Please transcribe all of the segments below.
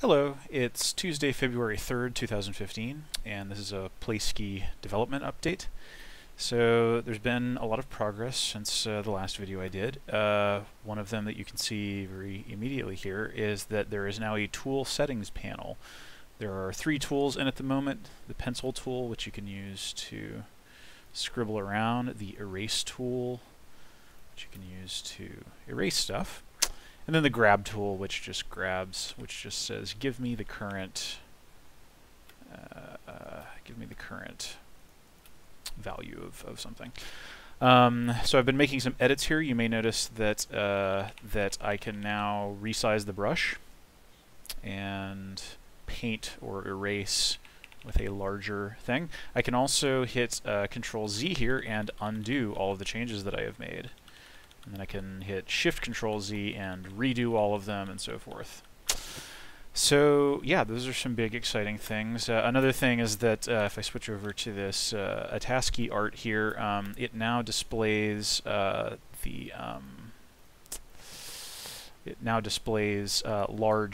Hello, it's Tuesday, February 3rd, 2015, and this is a Playscii development update. So there's been a lot of progress since the last video I did. One of them that you can see very immediately here is that there is now a tool settings panel. There are 3 tools in at the moment: the pencil tool, which you can use to scribble around, the erase tool, which you can use to erase stuff, and then the grab tool, which just grabs, which just says, give me the current value of something. So I've been making some edits here. You may notice that that I can now resize the brush and paint or erase with a larger thing. I can also hit Control Z here and undo all of the changes that I have made. And then I can hit Shift Control Z and redo all of them and so forth. So yeah, those are some big exciting things. Another thing is that if I switch over to this Playscii art here, it now displays large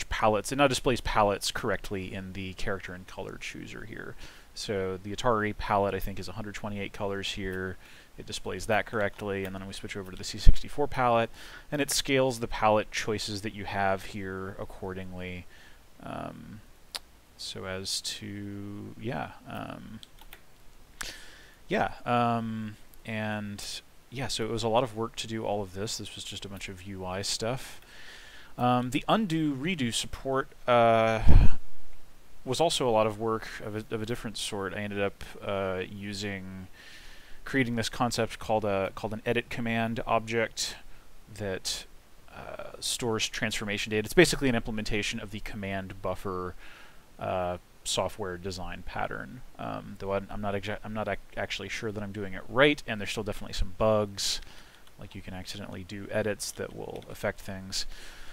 palettes. It now displays palettes correctly in the character and color chooser here. So the Atari palette, I think, is 128 colors here. It displays that correctly, and then we switch over to the C64 palette, and it scales the palette choices that you have here accordingly, so as to, so it was a lot of work to do all of this. This was just a bunch of UI stuff. The undo redo support was also a lot of work of a different sort. I ended up creating this concept called an edit command object that stores transformation data. It's basically an implementation of the command buffer software design pattern. Though I'm not actually sure that I'm doing it right, and there's still definitely some bugs, like you can accidentally do edits that will affect things.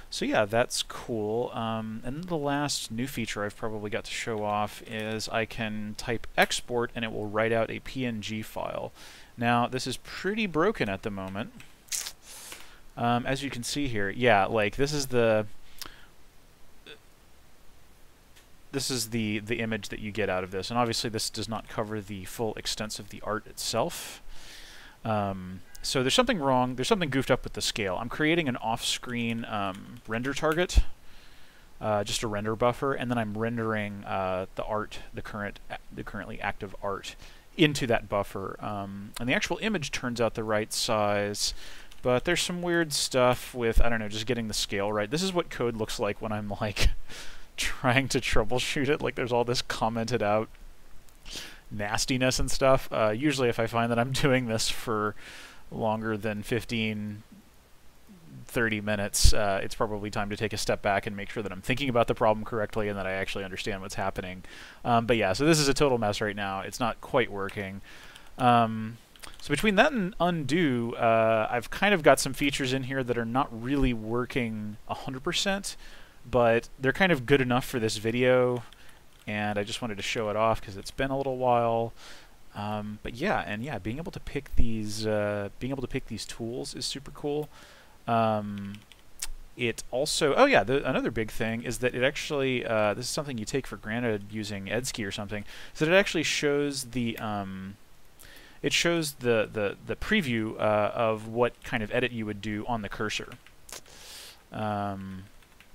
So yeah, that's cool. And then the last new feature I've probably got to show off is I can type export and it will write out a PNG file. Now this is pretty broken at the moment. As you can see here, yeah, like this is the image that you get out of this, and obviously this does not cover the full extent of the art itself. So there's something wrong, there's something goofed up with the scale. I'm creating an off-screen render target, just a render buffer, and then I'm rendering the art, the currently active art, into that buffer. And the actual image turns out the right size, but there's some weird stuff with, I don't know, just getting the scale right. This is what code looks like when I'm like trying to troubleshoot it. Like there's all this commented out nastiness and stuff. Usually if I find that I'm doing this for longer than 15-30 minutes, it's probably time to take a step back and make sure that I'm thinking about the problem correctly and that I actually understand what's happening. But yeah, so this is a total mess right now. It's not quite working. So between that and undo, I've kind of got some features in here that are not really working 100%, but they're kind of good enough for this video, and I just wanted to show it off because it's been a little while. But yeah, and yeah, being able to pick these tools is super cool. It also, oh yeah, another big thing is that it actually, this is something you take for granted using Playscii or something, is that it actually shows the preview of what kind of edit you would do on the cursor.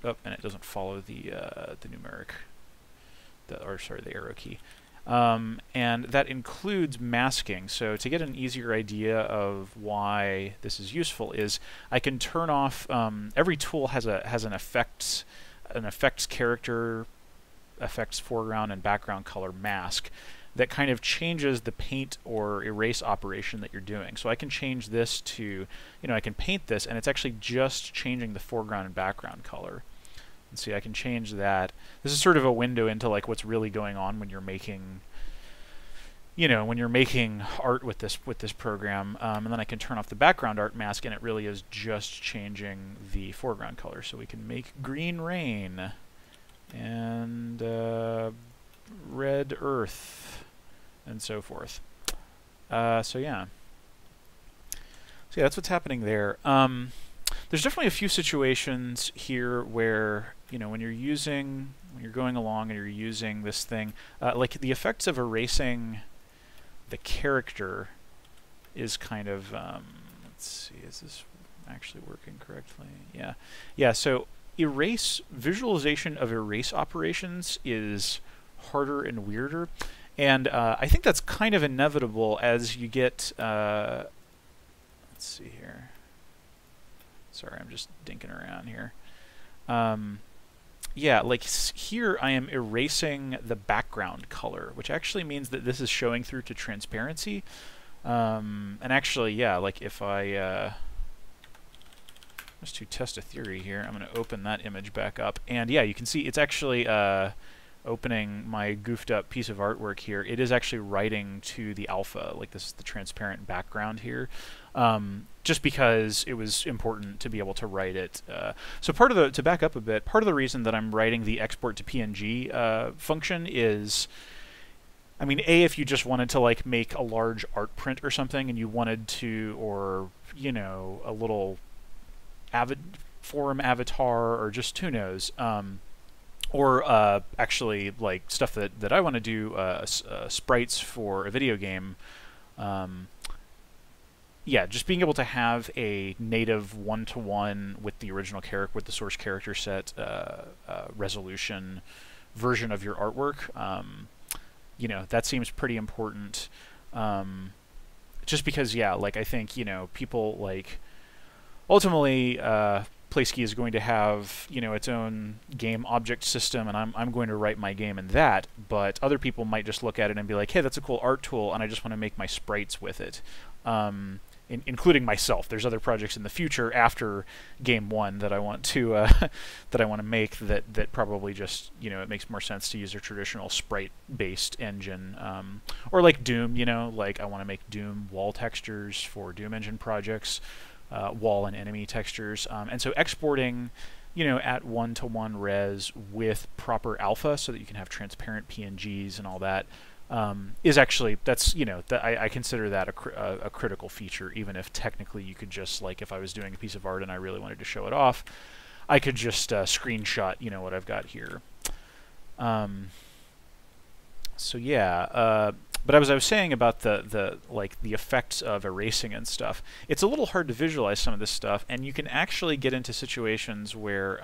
Oh, and it doesn't follow the numeric, the arrow key. And that includes masking. So to get an easier idea of why this is useful is I can turn off, every tool has an effects character, effects foreground and background color mask that kind of changes the paint or erase operation that you're doing. So I can change this to, you know, I can paint this and it's actually just changing the foreground and background color. And see, I can change that. This is sort of a window into like what's really going on when you're making, you know, when you're making art with this program. And then I can turn off the background art mask, and it really is just changing the foreground color. So we can make green rain and red earth and so forth. So yeah, that's what's happening there. there's definitely a few situations here where, when you're going along and you're using this thing, like the effects of erasing the character is kind of, let's see, is this actually working correctly? Yeah, so visualization of erase operations is harder and weirder, and I think that's kind of inevitable as you get, let's see here. Sorry, I'm just dinking around here. Yeah, like here I am erasing the background color, which actually means that this is showing through to transparency. And actually, yeah, like if I, just to test a theory here, I'm going to open that image back up. And yeah, you can see it's actually opening my goofed up piece of artwork here. It is actually writing to the alpha, like this is the transparent background here. Just because it was important to be able to write it. So to back up a bit, part of the reason that I'm writing the export to PNG function is, I mean, if you just wanted to like make a large art print or something and you wanted to, or, a little forum avatar or just who knows, or actually like stuff that I want to do, sprites for a video game, yeah, just being able to have a native one-to-one with the original character, with the source character set resolution version of your artwork, that seems pretty important. Just because, yeah, like I think, people like ultimately Playscii is going to have, its own game object system, and I'm going to write my game in that, but other people might just look at it and be like, hey, that's a cool art tool, and I just want to make my sprites with it. Including myself. There's other projects in the future after Game 1 that I want to make that probably just, it makes more sense to use a traditional sprite-based engine, or like Doom. Like I want to make Doom wall textures for Doom engine projects, wall and enemy textures, and so exporting, at 1-to-1 res with proper alpha so that you can have transparent PNGs and all that. Is actually, that's, I consider that a critical feature, even if technically you could just, like, if I was doing a piece of art and I really wanted to show it off, I could just screenshot, what I've got here. So yeah, but as I was saying about the effects of erasing and stuff, it's a little hard to visualize some of this stuff, and you can actually get into situations where,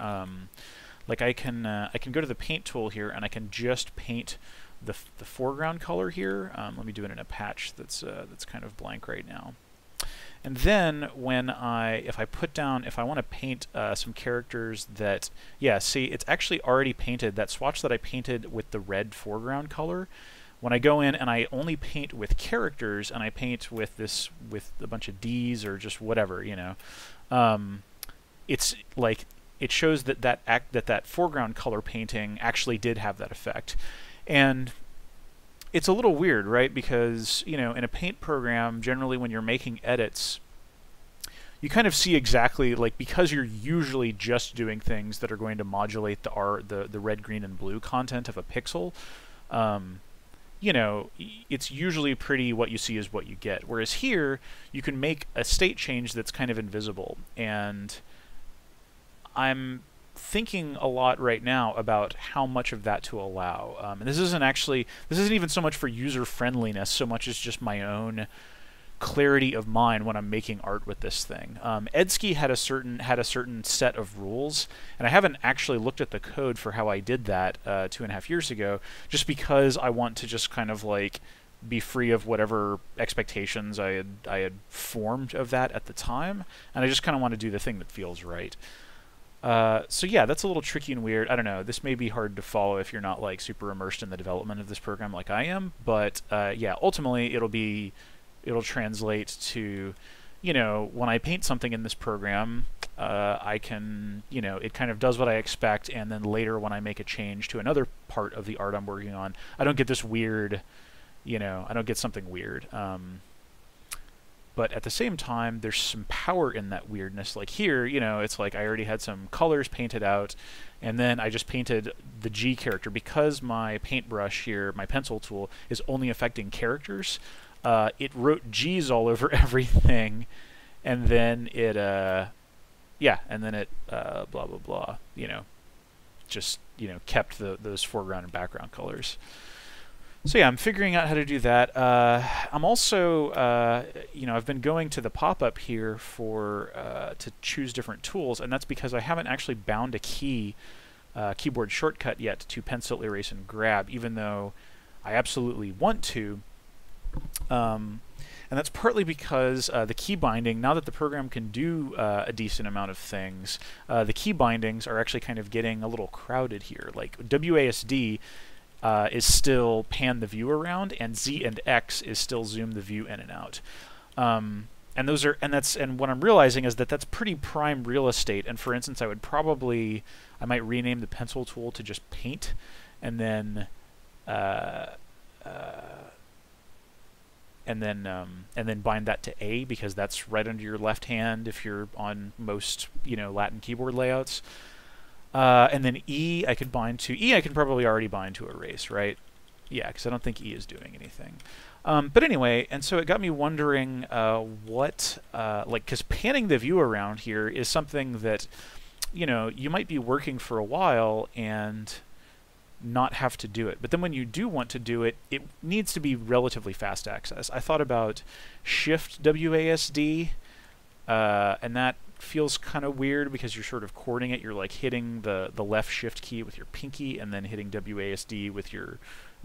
like I can go to the paint tool here and I can just paint the foreground color here. Let me do it in a patch that's kind of blank right now. And then when if I want to paint some characters that, yeah, see, it's actually already painted. That swatch that I painted with the red foreground color, when I go in and I only paint with characters and I paint with a bunch of D's or just whatever, it's like it shows that foreground color painting actually did have that effect. And it's a little weird, right? Because, in a paint program, generally when you're making edits, you kind of see exactly, like, because you're usually just doing things that are going to modulate the red, green, and blue content of a pixel, it's usually pretty what you see is what you get. Whereas here, you can make a state change that's kind of invisible. And I'm thinking a lot right now about how much of that to allow. And this isn't even so much for user friendliness so much as just my own clarity of mind when I'm making art with this thing. Playscii had a certain set of rules, and I haven't actually looked at the code for how I did that 2.5 years ago, just because I want to just kind of like be free of whatever expectations I had formed of that at the time, and I just kind of want to do the thing that feels right. So yeah, that's a little tricky and weird. I don't know. This may be hard to follow if you're not like super immersed in the development of this program like I am. But yeah, ultimately it'll translate to, when I paint something in this program, I can, it kind of does what I expect, and then later when I make a change to another part of the art I'm working on, I don't get this weird, I don't get something weird. But at the same time, there's some power in that weirdness. Like here, it's like I already had some colors painted out, and then I just painted the G character. Because my paintbrush here, my pencil tool, is only affecting characters, it wrote G's all over everything, and then it yeah, and then it blah blah blah, just kept those foreground and background colors. So yeah, I'm figuring out how to do that. I'm also, I've been going to the pop-up here to choose different tools, and that's because I haven't actually bound a keyboard shortcut yet to pencil, erase, and grab, even though I absolutely want to. And that's partly because the key binding, now that the program can do a decent amount of things, the key bindings are actually kind of getting a little crowded here. Like WASD is still pan the view around, and Z and X is still zoom the view in and out. And what I'm realizing is that that's pretty prime real estate. And for instance, I might rename the pencil tool to just paint, and then bind that to A, because that's right under your left hand if you're on most Latin keyboard layouts. And then E I could probably already bind to erase, right? Yeah, because I don't think E is doing anything. But anyway, and so it got me wondering because panning the view around here is something that, you might be working for a while and not have to do it. But then when you do want to do it, it needs to be relatively fast access. I thought about Shift WASD, and that feels kind of weird because you're sort of courting it. You're like hitting the left shift key with your pinky and then hitting WASD with your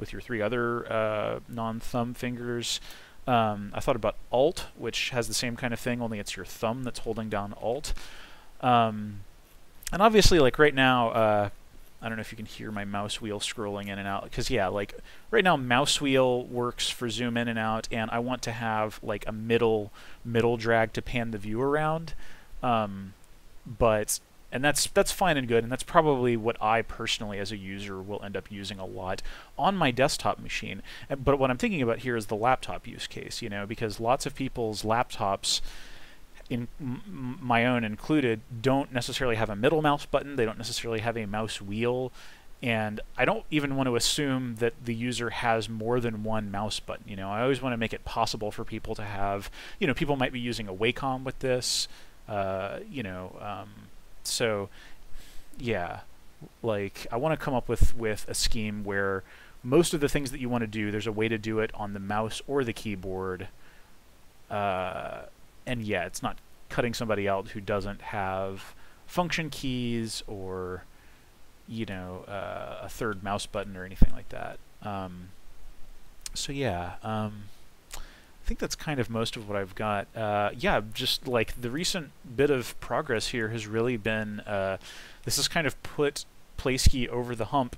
three other non-thumb fingers. I thought about Alt, which has the same kind of thing, only it's your thumb that's holding down Alt. And obviously, like right now, I don't know if you can hear my mouse wheel scrolling in and out, because yeah, like right now mouse wheel works for zoom in and out, and I want to have like a middle drag to pan the view around. And that's fine and good, and that's probably what I personally as a user will end up using a lot on my desktop machine. But what I'm thinking about here is the laptop use case, because lots of people's laptops, my own included, don't necessarily have a middle mouse button. They don't necessarily have a mouse wheel, and I don't even want to assume that the user has more than one mouse button. I always want to make it possible for people to have, people might be using a Wacom with this, so yeah, like I want to come up with a scheme where most of the things that you want to do, there's a way to do it on the mouse or the keyboard. And yeah, it's not cutting somebody out who doesn't have function keys or, a third mouse button or anything like that. So yeah, I think that's kind of most of what I've got. Yeah, just like the recent bit of progress here has really been, this has kind of put Playscii over the hump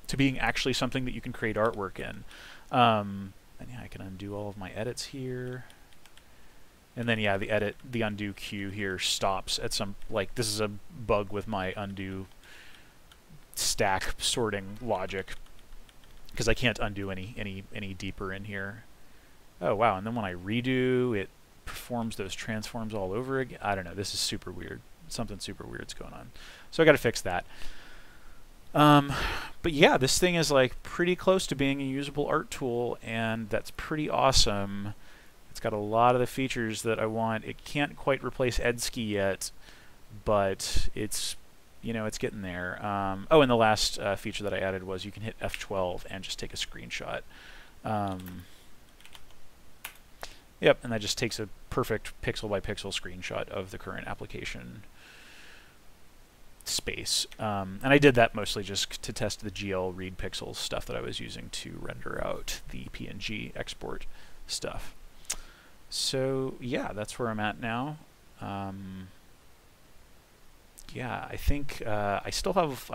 to being actually something that you can create artwork in. And yeah, I can undo all of my edits here. And then yeah, the undo queue here stops at some, like this is a bug with my undo stack sorting logic, because I can't undo any deeper in here. Oh wow, and then when I redo, it performs those transforms all over again. I don't know, this is super weird. Something super weird's going on. So I gotta fix that. But yeah, this thing is like pretty close to being a usable art tool, and that's pretty awesome. It's got a lot of the features that I want. It can't quite replace Edsky yet, but it's, it's getting there. Oh, and the last feature that I added was you can hit F12 and just take a screenshot. Yep, and that just takes a perfect pixel-by-pixel screenshot of the current application space. And I did that mostly just to test the GL read pixels stuff that I was using to render out the PNG export stuff. So yeah, that's where I'm at now. Yeah, I think I still have,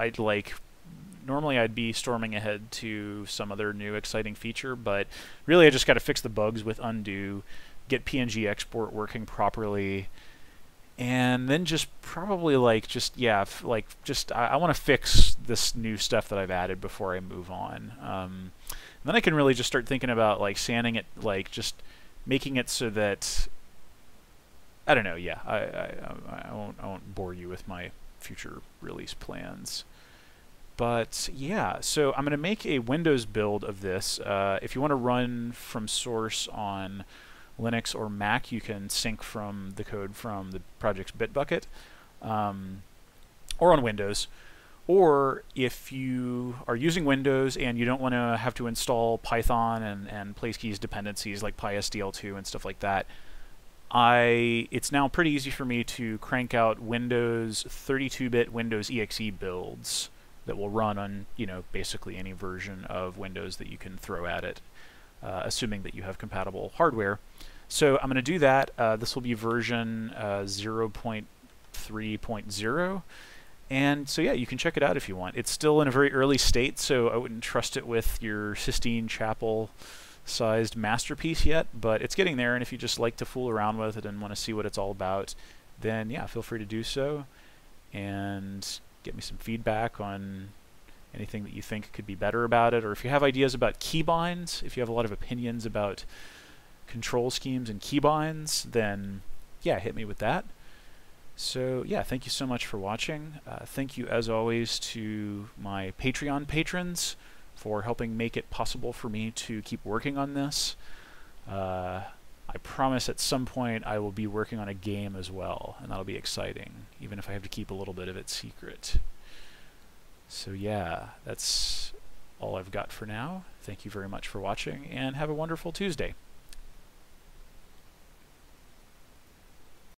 normally I'd be storming ahead to some other new exciting feature, but really I just got to fix the bugs with undo, get PNG export working properly, and then just probably I want to fix this new stuff that I've added before I move on. Then I can really just start thinking about sanding it, just making it so that, I don't know, yeah, I won't bore you with my future release plans. But yeah, so I'm going to make a Windows build of this. If you want to run from source on Linux or Mac, you can sync from the code from the project's Bitbucket. or on Windows. Or if you are using Windows and you don't want to have to install Python and Playscii's dependencies like PySDL2 and stuff like that, it's now pretty easy for me to crank out Windows 32-bit Windows EXE builds that will run on, basically any version of Windows that you can throw at it, assuming that you have compatible hardware. So I'm going to do that. This will be version 0.3.0. And so yeah, you can check it out if you want. It's still in a very early state, so I wouldn't trust it with your Sistine Chapel-sized masterpiece yet, but it's getting there, and if you just like to fool around with it and want to see what it's all about, then yeah, feel free to do so, and get me some feedback on anything that you think could be better about it, or if you have ideas about keybinds, if you have a lot of opinions about control schemes and keybinds, then yeah, hit me with that. So yeah, thank you so much for watching. Thank you as always to my Patreon patrons for helping make it possible for me to keep working on this. I promise at some point I will be working on a game as well, and that'll be exciting, even if I have to keep a little bit of it secret. So yeah, that's all I've got for now. Thank you very much for watching, and have a wonderful Tuesday.